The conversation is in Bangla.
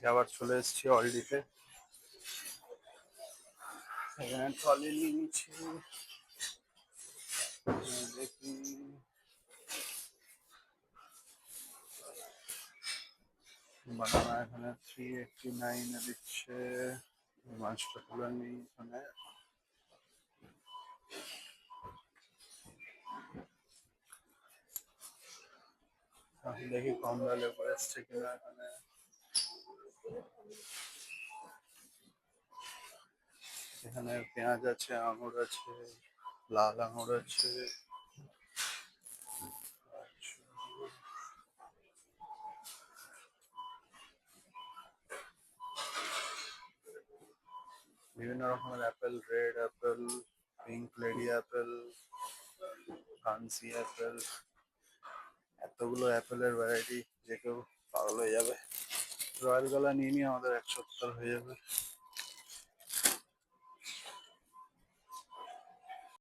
আজকে আবার চলে এসেছি অলডিতে। এখানে ট্রলি নিয়ে নিচ্ছি। দেখি বানানা এখানে 389 দিচ্ছে। মাছটা তুলে নিই এখানে। দেখি কমলা লেবু এসছে কিনা এখানে। এখানে পেঁয়াজ আছে, আঙুর আছে, লাল আঙুর আছে। বিভিন্ন রকমের Apple, red Apple, pink lady Apple, fancy Apple. এতগুলো অ্যাপেলের ভ্যারাইটি যে কেউ পাগল হয়ে যাবে। রয়্যাল গলা নিয়ে নিয়ে আমাদের 1 সপ্তাহ হয়ে যাবে।